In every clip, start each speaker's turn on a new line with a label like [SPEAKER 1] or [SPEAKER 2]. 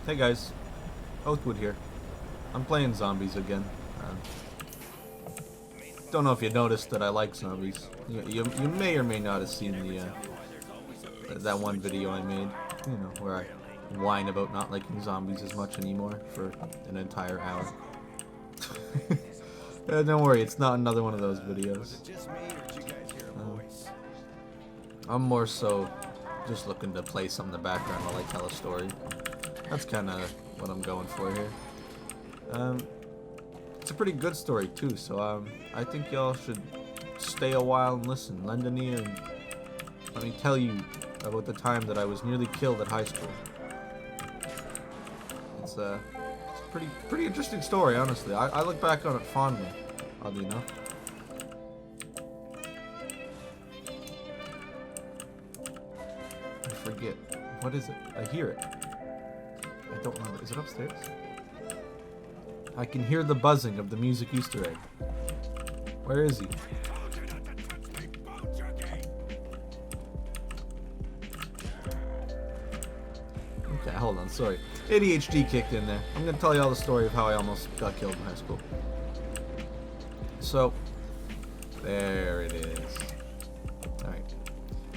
[SPEAKER 1] Hey guys, Oathwood here. I'm playing zombies again. Don't know if you noticed that I like zombies. You may or may not have seen that one video I made, where I whine about not liking zombies as much anymore for an entire hour. Don't worry, it's not another one of those videos. I'm more so just looking to play something in the background while I tell a story. That's kind of what I'm going for here. It's a pretty good story too, so I think y'all should stay a while and listen. Lend an ear and let me tell you about the time that I was nearly killed at high school. It's a pretty interesting story, honestly. I look back on it fondly, oddly enough. I forget. What is it? I hear it. I don't know. Is it upstairs? I can hear the buzzing of the music Easter egg. Where is he? Okay, hold on. Sorry. ADHD kicked in there. I'm gonna tell you all the story of how I almost got killed in high school. So, there it is. Alright.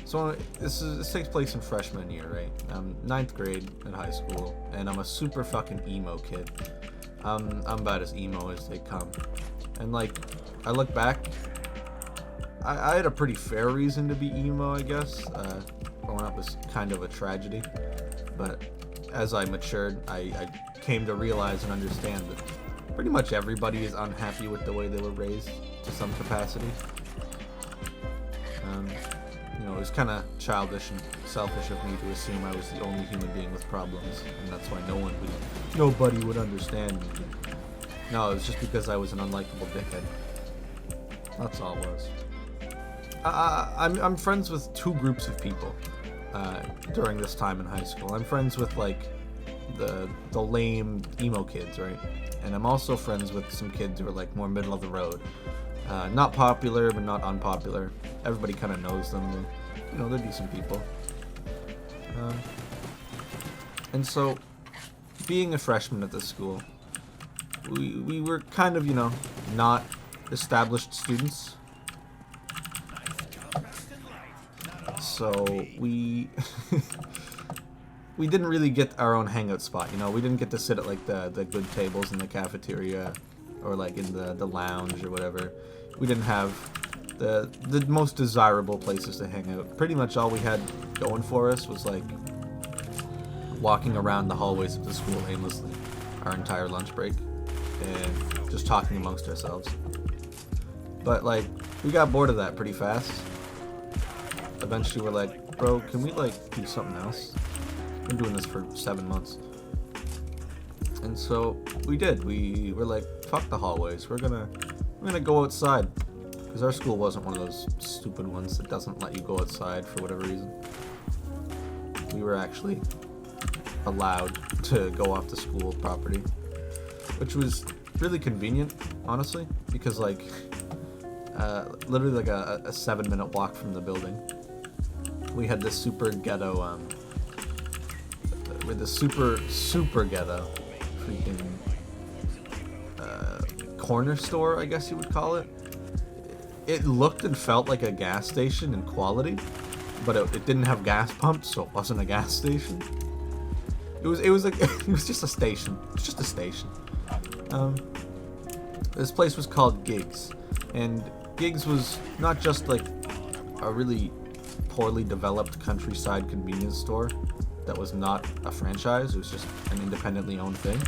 [SPEAKER 1] So, this takes place in freshman year, right? I'm 9th grade in high school, and I'm a super fucking emo kid. I'm about as emo as they come. And like, I look back, I had a pretty fair reason to be emo, I guess. Growing up was kind of a tragedy. But as I matured, I came to realize and understand that pretty much everybody is unhappy with the way they were raised to some capacity. It was kind of childish and selfish of me to assume I was the only human being with problems, and that's why nobody would understand me. No, it was just because I was an unlikable dickhead. That's all it was. I'm friends with two groups of people during this time in high school. I'm friends with like the lame emo kids, right? And I'm also friends with some kids who are like more middle of the road. Not popular, but not unpopular. Everybody kind of knows them. They're decent people. And so, being a freshman at this school, we were kind of, not established students. So, we didn't really get our own hangout spot, we didn't get to sit at like the good tables in the cafeteria or like in the lounge or whatever. We didn't have the most desirable places to hang out. Pretty much all we had going for us was like walking around the hallways of the school aimlessly our entire lunch break and just talking amongst ourselves. But like, we got bored of that pretty fast. Eventually we're like, bro, can we like do something else? Been doing this for 7 months. And so we did. We were like, fuck the hallways. We're gonna go outside. Because our school wasn't one of those stupid ones that doesn't let you go outside for whatever reason. We were actually allowed to go off the school property. Which was really convenient, honestly. Because like, literally like a 7-minute walk from the building. We had this super ghetto, with a super ghetto freaking corner store, I guess you would call it. It looked and felt like a gas station in quality, but it didn't have gas pumps, so it wasn't a gas station. It was like it was just a station. It's just a station. This place was called Gigs, and Gigs was not just like a really poorly developed countryside convenience store that was not a franchise. It was just an independently owned thing.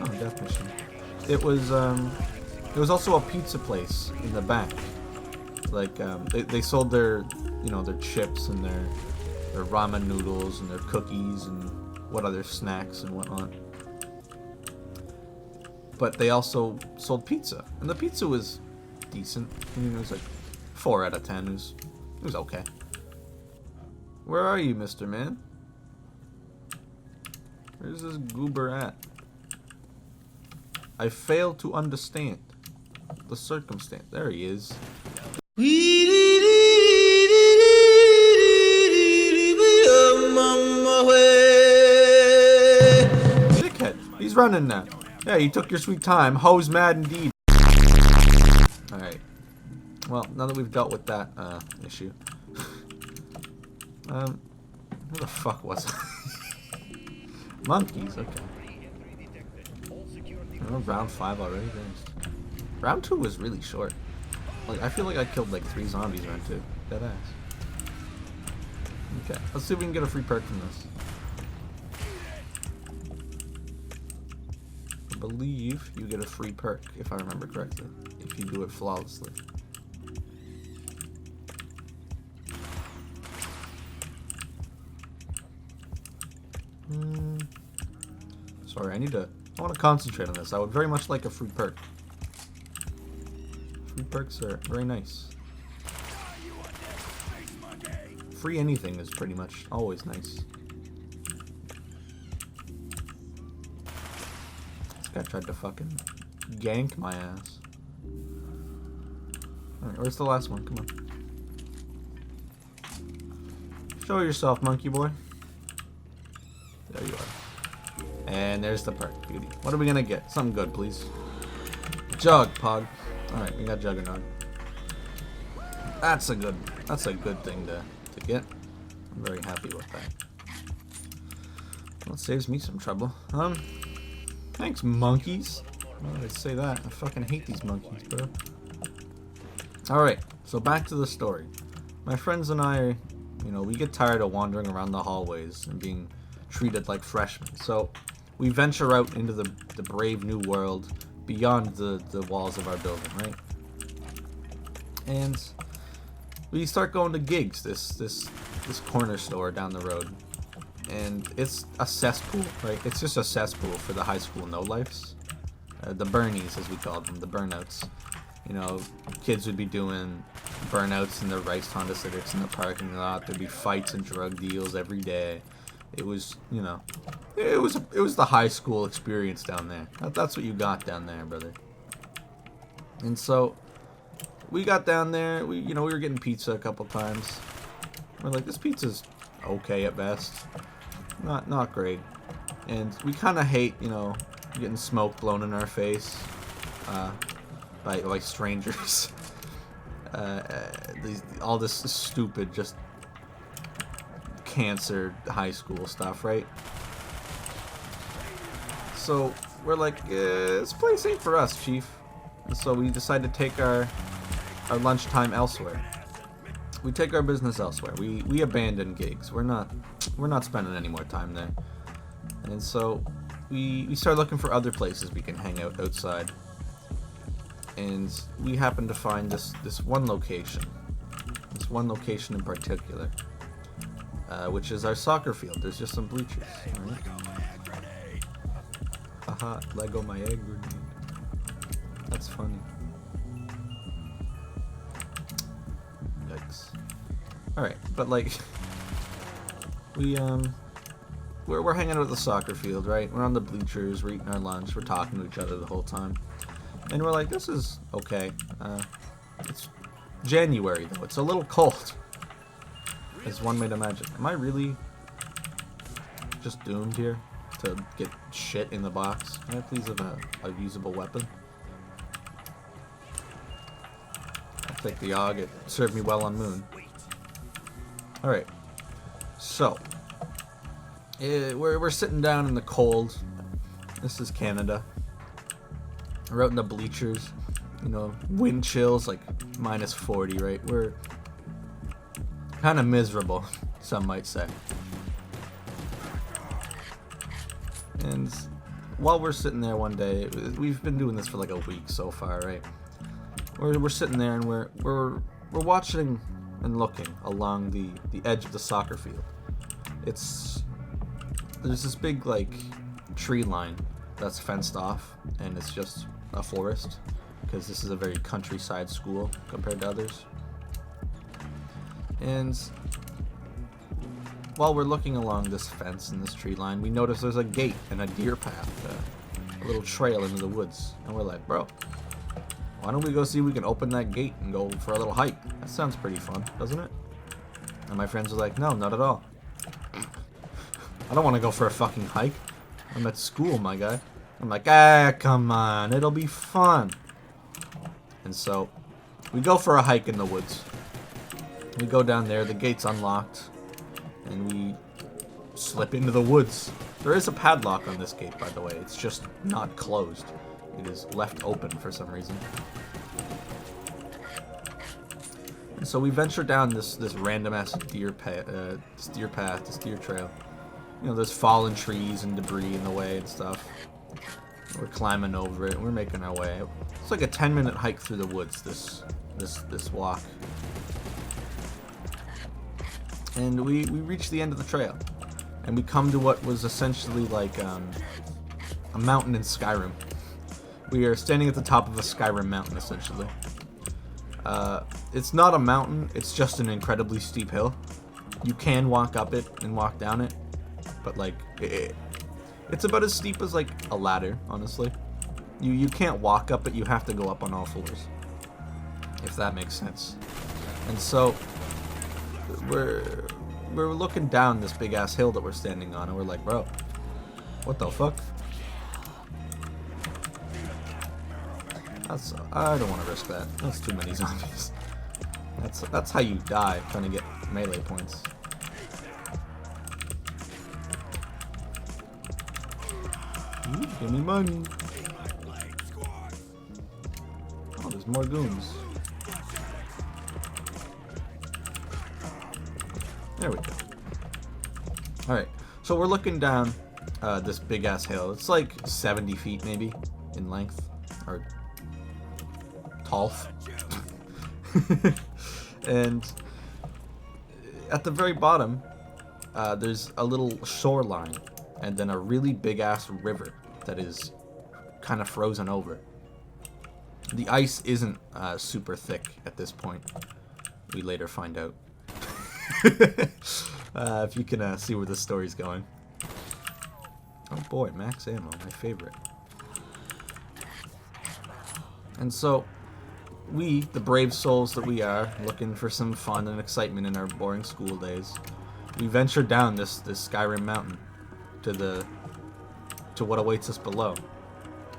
[SPEAKER 1] Oh, death machine. It was also a pizza place in the back. Like, they sold their chips and their ramen noodles and their cookies and what other snacks and whatnot. But they also sold pizza, and the pizza was decent. It was like 4 out of 10. It was okay. Where are you, Mr. Man? Where's this goober at? I fail to understand the circumstance. There he is. running now. Yeah, you took your sweet time. Ho's mad indeed. Alright. Well, now that we've dealt with that issue. Where the fuck was I? Monkeys, okay. Oh, round 5 already, thanks. Round 2 was really short. Like, I feel like I killed like 3 zombies round 2. Dead ass. Okay, let's see if we can get a free perk from this. I believe you get a free perk, if I remember correctly, if you do it flawlessly. Sorry, I want to concentrate on this. I would very much like a free perk. Free perks are very nice. Free anything is pretty much always nice. This guy tried to fucking gank my ass. Alright, where's the last one? Come on. Show yourself, monkey boy. There you are. And there's the perk. Beauty. What are we gonna get? Something good, please. Jug, Pog. Alright, we got Juggernaut. That's a good thing to get. I'm very happy with that. Well, it saves me some trouble. Thanks, monkeys. Why did I say that? I fucking hate these monkeys, bro. Alright, so back to the story. My friends and I, you know, we get tired of wandering around the hallways and being treated like freshmen. So we venture out into the brave new world beyond the walls of our building, right? And we start going to gigs, this corner store down the road. And it's a cesspool, right? It's just a cesspool for the high school no-lifes. The burnies, as we called them, the burnouts. You know, kids would be doing burnouts in their rice Honda Civics in the parking lot. There'd be fights and drug deals every day. It was, you know, it was the high school experience down there. That's what you got down there, brother. And so we got down there. We were getting pizza a couple times. We're like, this pizza's okay at best, not great. And we kind of hate, you know, getting smoke blown in our face by like strangers. All this stupid just cancer high school stuff, right? So we're like, this place ain't for us, chief. And so we decide to take our lunchtime elsewhere. We take our business elsewhere. We abandon gigs. We're not spending any more time there. And so we start looking for other places we can hang out outside. And we happen to find this one location. This one location in particular. Which is our soccer field. There's just some bleachers. Right? Haha, Lego my egg grenade. That's funny. Yikes. Alright, but like we're hanging out at the soccer field, right? We're on the bleachers, we're eating our lunch, we're talking to each other the whole time. And we're like, this is okay. It's January though, it's a little cold. As one might imagine. Am I really just doomed here to get shit in the box? Can I please have a usable weapon? I'll take the AUG. It served me well on Moon. Alright. So. We're sitting down in the cold. This is Canada. We're out in the bleachers. You know, wind chills like minus 40, right? We're kind of miserable, some might say. And while we're sitting there one day, we've been doing this for like a week so far, right? We're sitting there and we're watching and looking along the edge of the soccer field. There's this big like tree line that's fenced off, and it's just a forest because this is a very countryside school compared to others. And while we're looking along this fence and this tree line, we notice there's a gate and a deer path, a little trail into the woods. And we're like, bro, why don't we go see if we can open that gate and go for a little hike? That sounds pretty fun, doesn't it? And my friends are like, no, not at all. I don't want to go for a fucking hike. I'm at school, my guy. And so, I'm like, ah, come on, it'll be fun. And so we go for a hike in the woods. We go down there, the gate's unlocked, and we slip into the woods. There is a padlock on this gate, by the way. It's just not closed. It is left open for some reason. And so we venture down this random-ass deer path, this deer trail. You know, there's fallen trees and debris in the way and stuff. We're climbing over it. We're making our way. It's like a 10-minute hike through the woods, this walk. And we reach the end of the trail. And we come to what was essentially like a mountain in Skyrim. We are standing at the top of a Skyrim mountain, essentially. It's not a mountain, it's just an incredibly steep hill. You can walk up it and walk down it, but like, it's about as steep as like a ladder, honestly. You can't walk up it, you have to go up on all fours. If that makes sense. And so, we're looking down this big ass hill that we're standing on, and we're like, bro, what the fuck? I don't want to risk that. That's too many zombies. That's how you die, trying to get melee points. Ooh, give me money. Oh, there's more goons. There we go. Alright, so we're looking down this big ass hill. It's like 70 feet maybe in length, or tall. And at the very bottom, there's a little shoreline, and then a really big ass river that is kind of frozen over. The ice isn't super thick at this point. We later find out. If you can see where the story's going. Oh boy, max ammo, my favorite. And so, we, the brave souls that we are, looking for some fun and excitement in our boring school days, we venture down this Skyrim mountain to what awaits us below.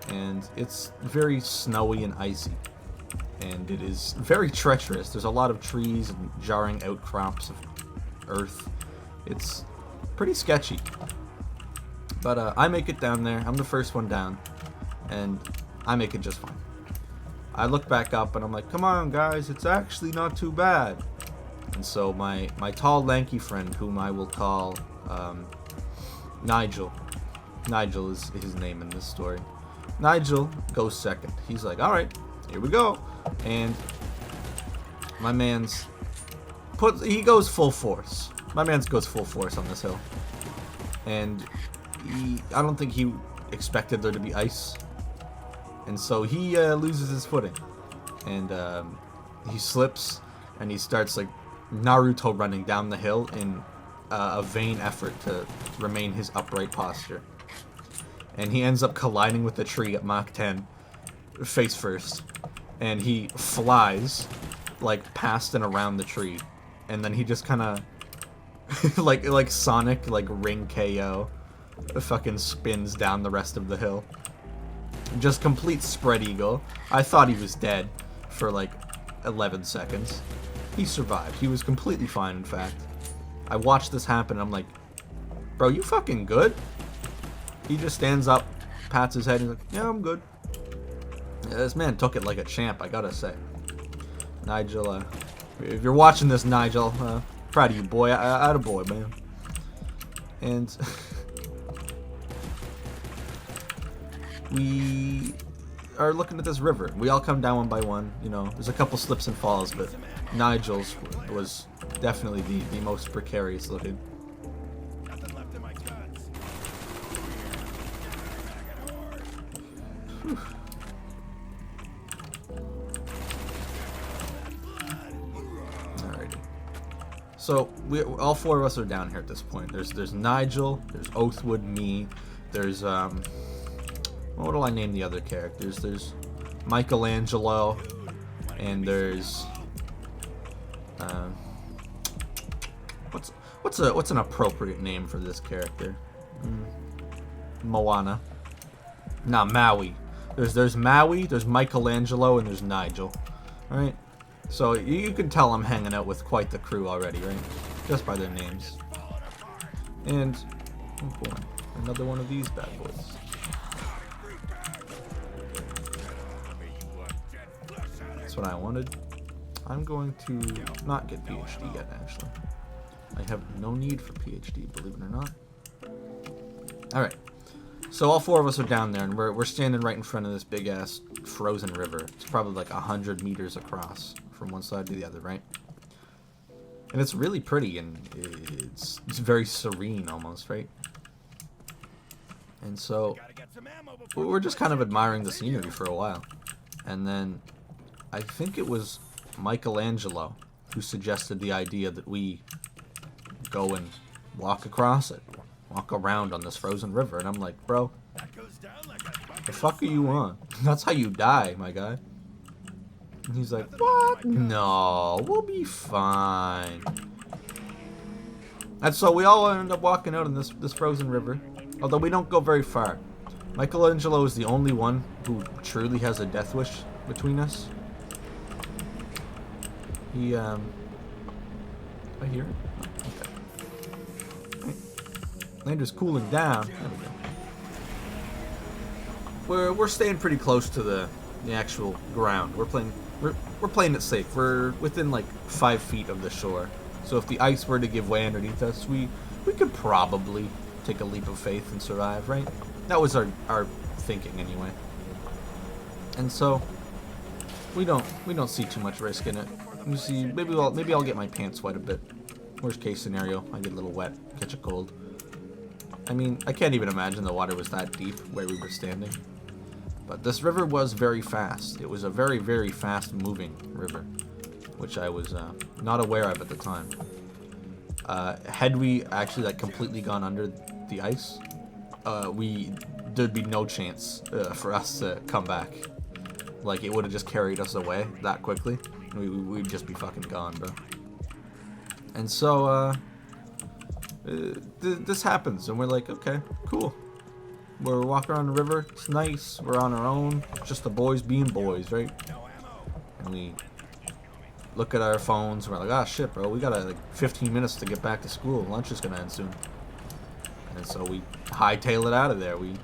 [SPEAKER 1] And it's very snowy and icy. And it is very treacherous. There's a lot of trees and jarring outcrops of earth. It's pretty sketchy. But I make it down there. I'm the first one down. And I make it just fine. I look back up and I'm like, come on guys, it's actually not too bad. And so my tall lanky friend, whom I will call Nigel. Nigel is his name in this story. Nigel goes second. He's like, alright, here we go. And my man's he goes full force. My man's goes full force on this hill. And I don't think he expected there to be ice. And so he loses his footing. And he slips and he starts like Naruto running down the hill in a vain effort to remain his upright posture. And he ends up colliding with the tree at Mach 10, face first. And he flies like past and around the tree. And then he just kind of like Sonic, like ring KO, fucking spins down the rest of the hill. Just complete spread eagle. I thought he was dead for like 11 seconds. He survived. He was completely fine, in fact. I watched this happen and I'm like, bro, you fucking good? He just stands up, pats his head, and he's like, yeah, I'm good. Yeah, this man took it like a champ, I gotta say. Nigel, if you're watching this, Nigel, proud of you, boy. Attaboy, man. And we are looking at this river. We all come down one by one. You know, there's a couple slips and falls, but Nigel's was definitely the most precarious looking. Whew. Alrighty. So all four of us are down here at this point. There's Nigel, there's Oathwood, me, there's what do I name the other characters? There's Michelangelo, and there's what's an appropriate name for this character? Moana. Nah, Maui. There's Maui, there's Michelangelo, and there's Nigel. Alright? So you can tell I'm hanging out with quite the crew already, right? Just by their names. And oh boy, another one of these bad boys. That's what I wanted. I'm going to not get PhD yet, actually. I have no need for PhD, believe it or not. Alright. So all four of us are down there, and we're standing right in front of this big-ass frozen river. It's probably like 100 meters across from one side to the other, right? And it's really pretty, and it's very serene almost, right? And so we're just kind of admiring the scenery for a while. And then I think it was Michelangelo who suggested the idea that we go and walk across it. Walk around on this frozen river. And I'm like, bro, the fuck are you on? That's how you die, my guy. And he's like, what? No, we'll be fine. And so we all end up walking out in this frozen river. Although we don't go very far. Michelangelo is the only one who truly has a death wish between us. He, I hear it. Okay. Lander's cooling down. There we go. We're staying pretty close to the actual ground. We're playing it safe. We're within like 5 feet of the shore. So if the ice were to give way underneath us, we could probably take a leap of faith and survive, right? That was our thinking anyway. And so we don't see too much risk in it. You see, maybe I'll get my pants wet a bit. Worst case scenario, I get a little wet, catch a cold. I mean, I can't even imagine the water was that deep where we were standing. But this river was very fast. It was a very, very fast moving river, which I was not aware of at the time. Had we actually like completely gone under the ice, there'd be no chance for us to come back. Like, it would have just carried us away that quickly. We'd just be fucking gone, bro. And so, this happens, and we're like, okay, cool. We're walking around the river, it's nice, we're on our own, just the boys being boys, right? And we look at our phones, and we're like, ah, shit, bro, we got like 15 minutes to get back to school, lunch is gonna end soon. And so we hightail it out of there. We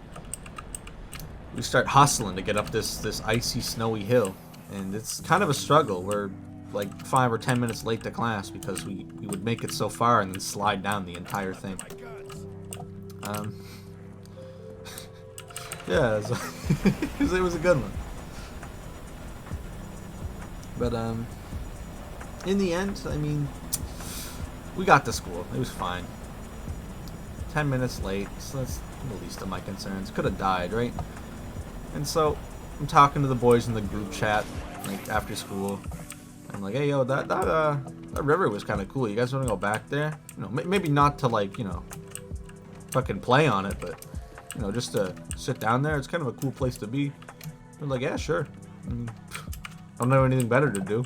[SPEAKER 1] start hustling to get up this icy, snowy hill, and it's kind of a struggle. We're like 5 or 10 minutes late to class because we would make it so far and then slide down the entire thing. Yeah, it was a good one. But in the end, I mean, we got to school. It was fine. 10 minutes late, so that's the least of my concerns. Could have died, right? And so I'm talking to the boys in the group chat, like after school. I'm like, hey, yo, that river was kind of cool. You guys want to go back there? You know, maybe not to like, you know, fucking play on it, but you know, just to sit down there. It's kind of a cool place to be. I'm like, yeah, sure. I mean, I don't have anything better to do.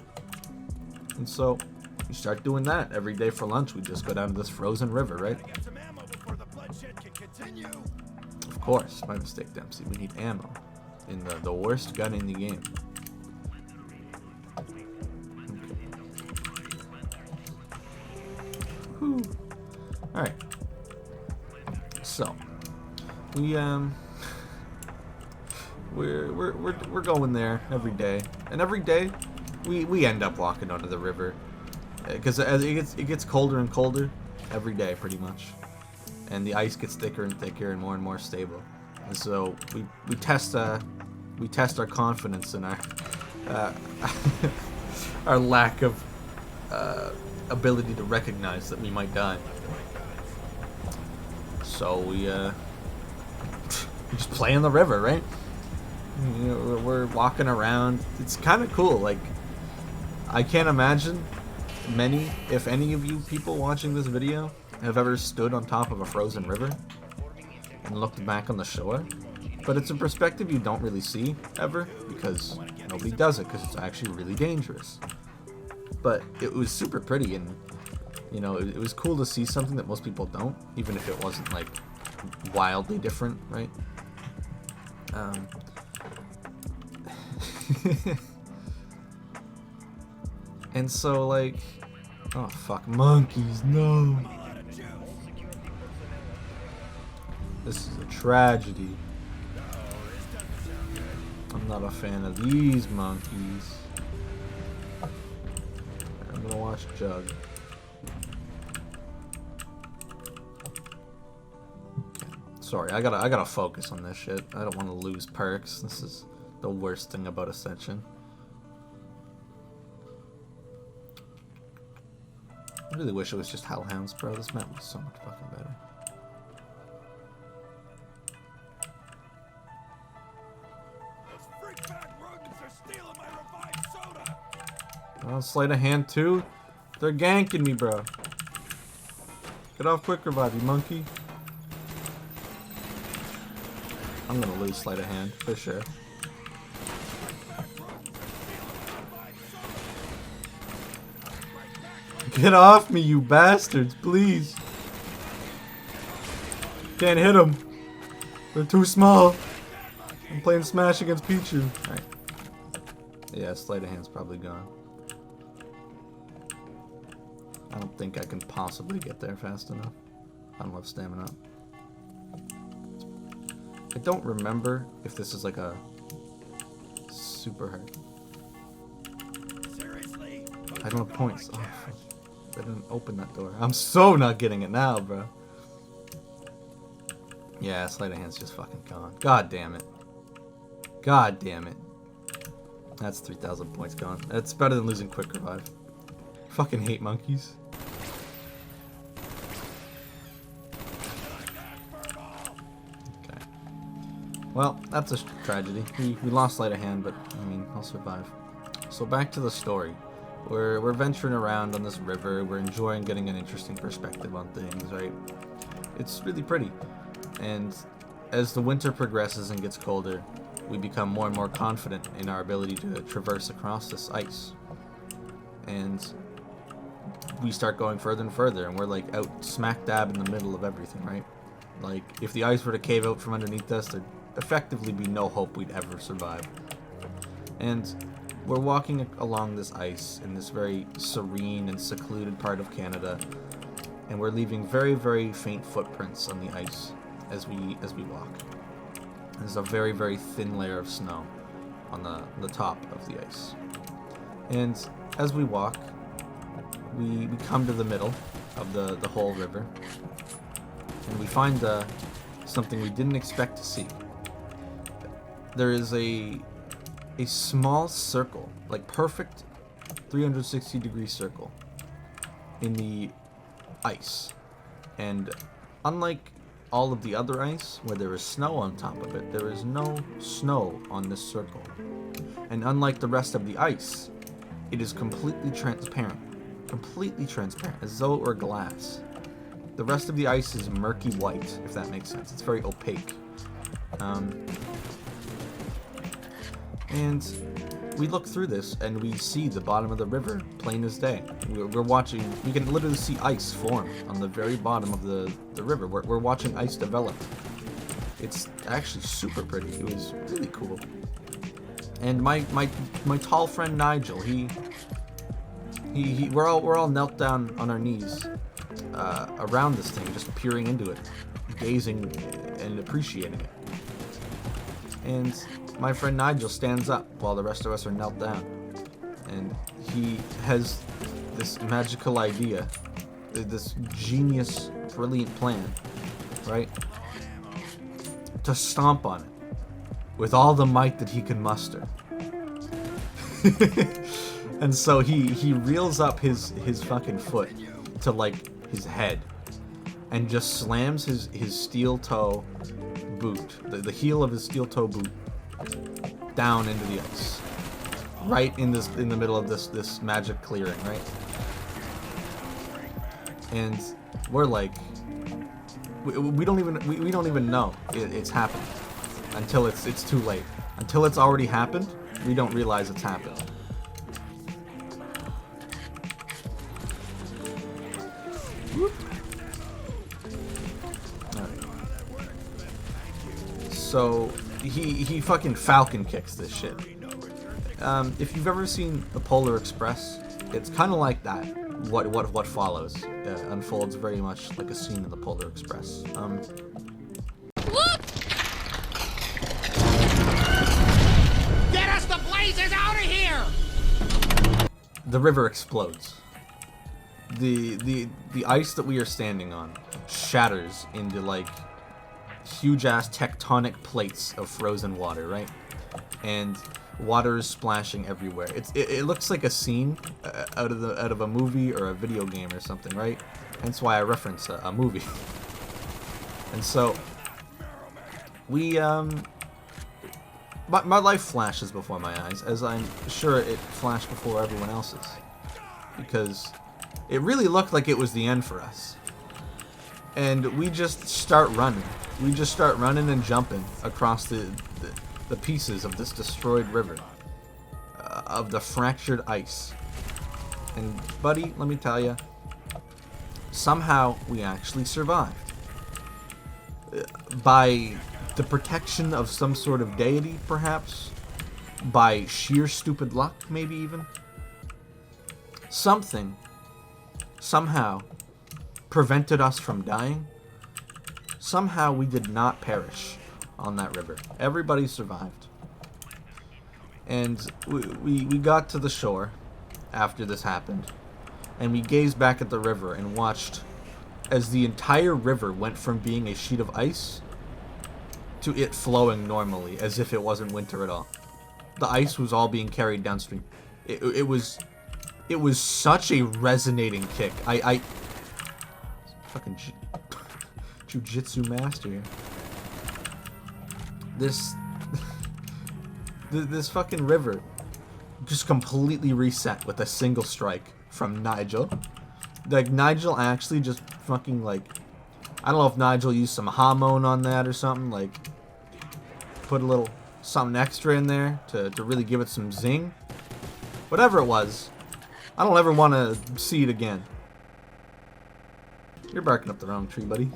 [SPEAKER 1] And so we start doing that every day for lunch. We just go down to this frozen river, right? Of course, my mistake, Dempsey. We need ammo in the worst gun in the game. Okay. All right. So we're going there every day, and every day we end up walking onto the river because as it gets colder and colder every day, pretty much. And the ice gets thicker and thicker and more stable. And so we test our confidence in our our lack of ability to recognize that we might die. So we just play in the river, right? You know, we're walking around. It's kind of cool. Like, I can't imagine many, if any of you people watching this video have ever stood on top of a frozen river and looked back on the shore, but it's a perspective you don't really see ever because nobody does it because it's actually really dangerous. But it was super pretty, and you know, it was cool to see something that most people don't, even if it wasn't like wildly different, right? And so, like, oh fuck, monkeys, no. This is a tragedy. I'm not a fan of these monkeys. I'm gonna watch Jug. Sorry, I gotta focus on this shit. I don't want to lose perks. This is the worst thing about Ascension. I really wish it was just Hellhounds, bro. This map was so much fucking better.
[SPEAKER 2] Those freak-bag rodents are stealing my revived soda.
[SPEAKER 1] Oh, sleight of hand too? They're ganking me, bro. Get off quick revive, you monkey. I'm gonna lose sleight of hand, for sure. Get off me, you bastards, please. Can't hit them. They're too small. I'm playing Smash against Pichu. Alright. Yeah, sleight of hand's probably gone. I don't think I can possibly get there fast enough. I don't have stamina. I don't remember if this is like a super hard.
[SPEAKER 2] Seriously?
[SPEAKER 1] I don't have points. Oh, fuck. I didn't open that door. I'm so not getting it now, bro. Yeah, sleight of hand's just fucking gone. God damn it. God damn it. That's 3,000 points gone. That's better than losing quick revive. Fucking hate monkeys. Okay. Well, that's a tragedy. We lost sleight of hand, but I mean, I'll survive. So back to the story. We're venturing around on this river. We're enjoying getting an interesting perspective on things, right? It's really pretty. And as the winter progresses and gets colder, we become more and more confident in our ability to traverse across this ice. And we start going further and further, and we're like out smack dab in the middle of everything, right? Like, if the ice were to cave out from underneath us, there'd effectively be no hope we'd ever survive. And we're walking along this ice in this very serene and secluded part of Canada, and we're leaving very, very faint footprints on the ice as we walk. There's a very, very thin layer of snow on the top of the ice. And as we walk, we come to the middle of the whole river, and we find something we didn't expect to see. There is a small circle, like perfect 360-degree circle in the ice. And unlike all of the other ice, where there is snow on top of it, there is no snow on this circle. And unlike the rest of the ice, it is completely transparent. Completely transparent, as though it were glass. The rest of the ice is murky white, if that makes sense. It's very opaque. And we look through this, and we see the bottom of the river, plain as day. We're watching, we can literally see ice form on the very bottom of the river. We're watching ice develop. It's actually super pretty. It was really cool. And my tall friend Nigel, we're all knelt down on our knees around this thing, just peering into it, gazing and appreciating it. And my friend Nigel stands up while the rest of us are knelt down, and he has this magical idea, this genius, brilliant plan, right? To stomp on it with all the might that he can muster. And so he reels up his fucking foot to like his head and just slams his steel toe boot, the heel of his steel toe boot, down into the ice, right in the middle of this magic clearing, right? And we're like, we don't even know it's happened until it's too late. Until it's already happened, we don't realize it's happened. Whoop. All right. So he fucking falcon kicks this shit. If you've ever seen the Polar Express, it's kind of like that. What follows unfolds very much like a scene in the Polar Express.
[SPEAKER 3] Look! Get us the blazes out of here!
[SPEAKER 1] The river explodes. The ice that we are standing on shatters into like huge ass tectonic plates of frozen water, right? And water is splashing everywhere. It looks like a scene out of a movie or a video game or something, right? Hence why I reference a movie. And so we my life flashes before my eyes, as I'm sure it flashed before everyone else's, because it really looked like it was the end for us. And we just start running. We just start running and jumping across the pieces of this destroyed river, of the fractured ice. And buddy, let me tell you, somehow we actually survived. By the protection of some sort of deity, perhaps? By sheer stupid luck, maybe even? Something, somehow, prevented us from dying. Somehow we did not perish on that river. Everybody survived. And we got to the shore after this happened, and we gazed back at the river and watched as the entire river went from being a sheet of ice to it flowing normally, as if it wasn't winter at all. The ice was all being carried downstream. It was such a resonating kick. I fucking jujitsu master here. This fucking river just completely reset with a single strike from Nigel. Like, Nigel actually just fucking, like, I don't know if Nigel used some hormone on that or something, like, put a little something extra in there to really give it some zing. Whatever it was, I don't ever want to see it again. You're barking up the wrong tree, buddy.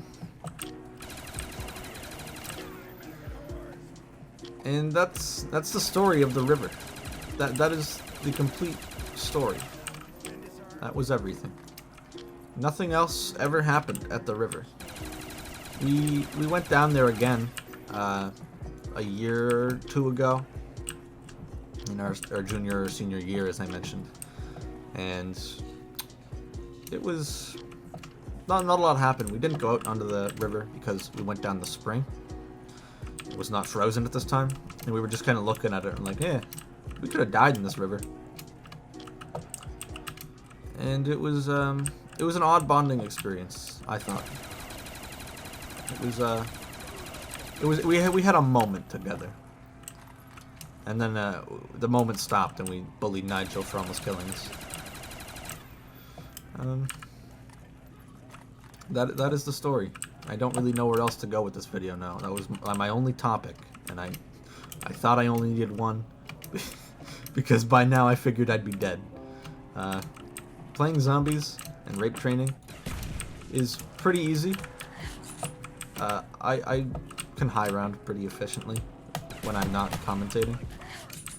[SPEAKER 1] And that's the story of the river. That is the complete story. That was everything. Nothing else ever happened at the river. We went down there again a year or two ago in our junior or senior year, as I mentioned, and it was not a lot happened. We didn't go out onto the river because we went down the spring. It was not frozen at this time, and we were just kind of looking at it and like, yeah, we could have died in this river. And it was an odd bonding experience, I thought. We had a moment together, and then the moment stopped, and we bullied Nigel for almost killing us. That is the story. I don't really know where else to go with this video now. That was my only topic, and I thought I only needed one because by now I figured I'd be dead. Playing zombies and rape training is pretty easy. I can high round pretty efficiently when I'm not commentating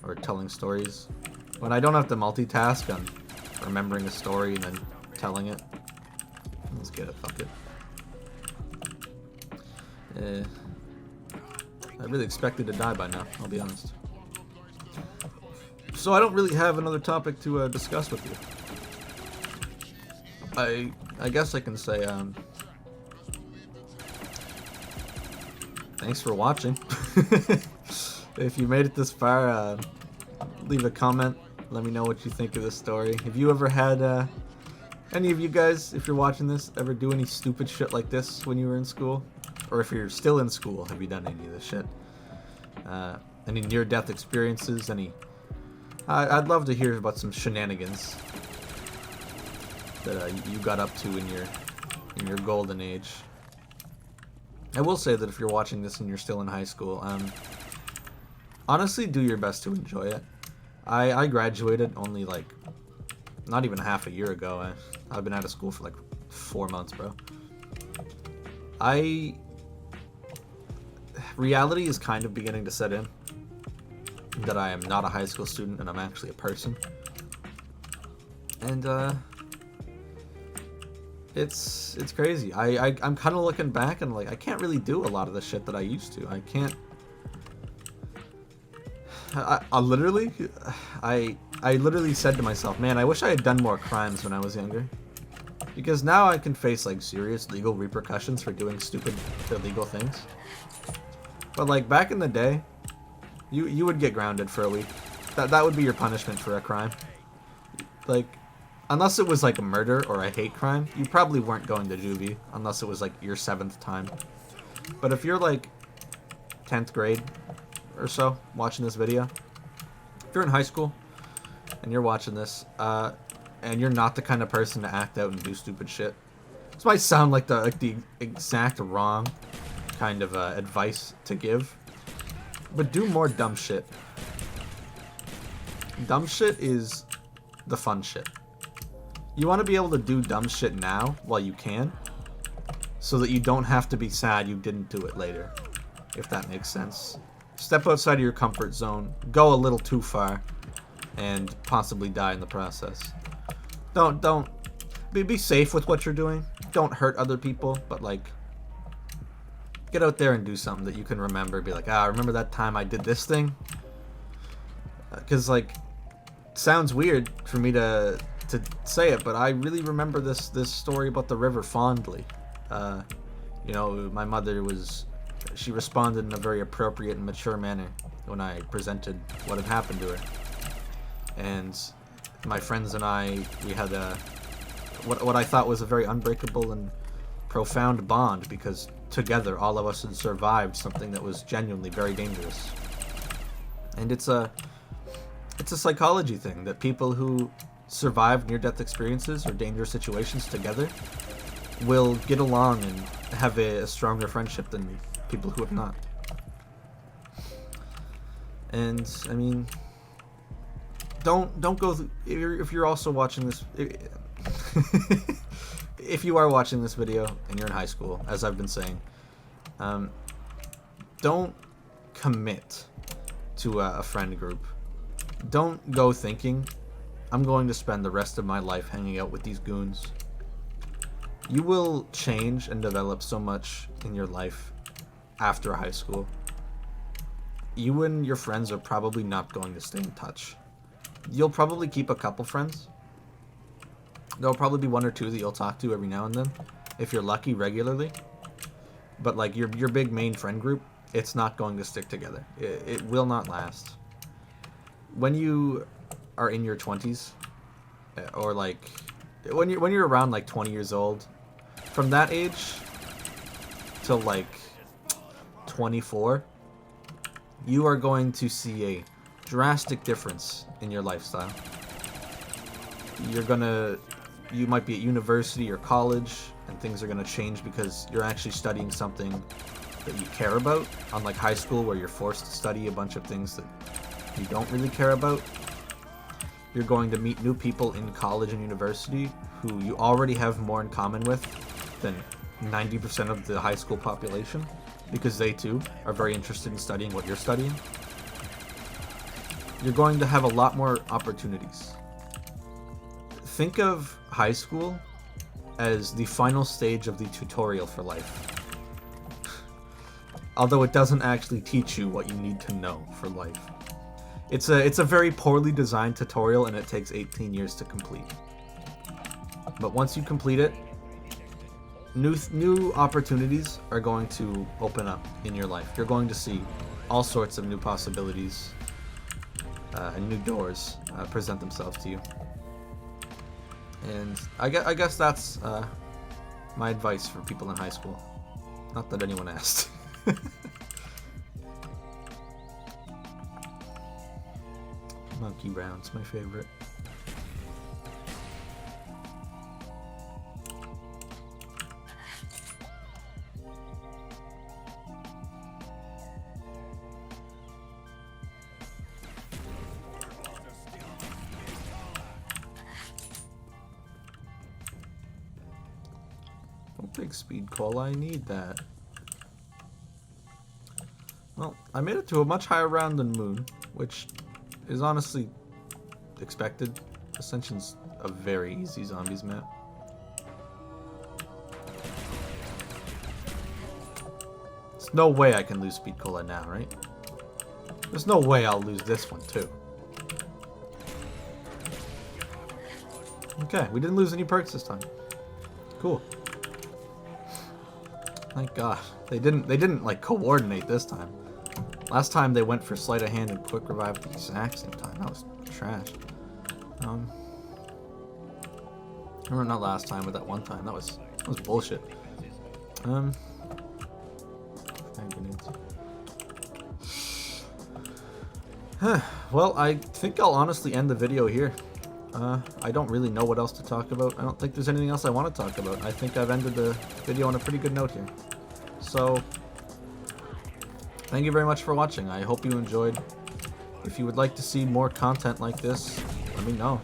[SPEAKER 1] or telling stories. When I don't have to multitask on remembering a story and then telling it. Let's get it, fuck it. I really expected to die by now, I'll be honest. So I don't really have another topic to discuss with you. I guess I can say, thanks for watching. If you made it this far, leave a comment. Let me know what you think of this story. Have you ever had, any of you guys, if you're watching this, ever do any stupid shit like this when you were in school? Or if you're still in school, have you done any of this shit? Any near-death experiences? I'd love to hear about some shenanigans that you got up to in your golden age. I will say that if you're watching this and you're still in high school, honestly, do your best to enjoy it. I graduated only like not even half a year ago. I've been out of school for like 4 months, bro. reality is kind of beginning to set in. That I am not a high school student and I'm actually a person. And it's crazy. I'm kind of looking back and like I can't really do a lot of the shit that I used to. I can't. I literally said to myself, man, I wish I had done more crimes when I was younger. Because now I can face like serious legal repercussions for doing stupid illegal things. But like back in the day, you would get grounded for a week. That would be your punishment for a crime. Like, unless it was like a murder or a hate crime, you probably weren't going to juvie unless it was like your 7th time. But if you're like 10th grade or so watching this video, if you're in high school and you're watching this, and you're not the kind of person to act out and do stupid shit, this might sound like the exact wrong kind of advice to give. But do more dumb shit. Dumb shit is the fun shit. You want to be able to do dumb shit now while you can, so that you don't have to be sad you didn't do it later, if that makes sense. Step outside of your comfort zone, go a little too far, and possibly die in the process. Don't be safe with what you're doing. Don't hurt other people, but like, get out there and do something that you can remember. Be like, remember that time I did this thing? Because like, it sounds weird for me to say it, but I really remember this story about the river fondly. You know, my mother she responded in a very appropriate and mature manner when I presented what had happened to her. And my friends and I, we had what I thought was a very unbreakable and profound bond, because together all of us had survived something that was genuinely very dangerous. And it's a psychology thing that people who survive near-death experiences or dangerous situations together will get along and have a stronger friendship than people who have not. And I mean, don't go if you're also watching this. If you are watching this video and you're in high school, as I've been saying, don't commit to a friend group. Don't go thinking, I'm going to spend the rest of my life hanging out with these goons. You will change and develop so much in your life after high school. You and your friends are probably not going to stay in touch. You'll probably keep a couple friends. There'll probably be 1 or 2 that you'll talk to every now and then, if you're lucky, regularly. But like your big main friend group, it's not going to stick together. It will not last. When you are in your 20s, or like when you're around like 20 years old, from that age till like 24, you are going to see a drastic difference in your lifestyle. You might be at university or college, and things are going to change because you're actually studying something that you care about, unlike high school where you're forced to study a bunch of things that you don't really care about. You're going to meet new people in college and university who you already have more in common with than 90% of the high school population, because they too are very interested in studying what you're studying. You're going to have a lot more opportunities. Think of high school as the final stage of the tutorial for life. Although it doesn't actually teach you what you need to know for life. It's a very poorly designed tutorial, and it takes 18 years to complete. But once you complete it, new opportunities are going to open up in your life. You're going to see all sorts of new possibilities and new doors present themselves to you. And I guess that's my advice for people in high school. Not that anyone asked. Monkey round's my favorite. Oh, big speed cola, I need that. Well, I made it to a much higher round than Moon, which is honestly expected. Ascension's a very easy zombies map. There's no way I can lose Speed Cola now, right? There's no way I'll lose this one too. Okay, we didn't lose any perks this time. Cool. Thank God. They didn't like coordinate this time. Last time they went for sleight of hand and quick revive at the exact same time. That was trash. Or not last time, but that one time. That was bullshit. Hand grenades. Well, I think I'll honestly end the video here. I don't really know what else to talk about. I don't think there's anything else I want to talk about. I think I've ended the video on a pretty good note here. So, thank you very much for watching. I hope you enjoyed. If you would like to see more content like this, let me know.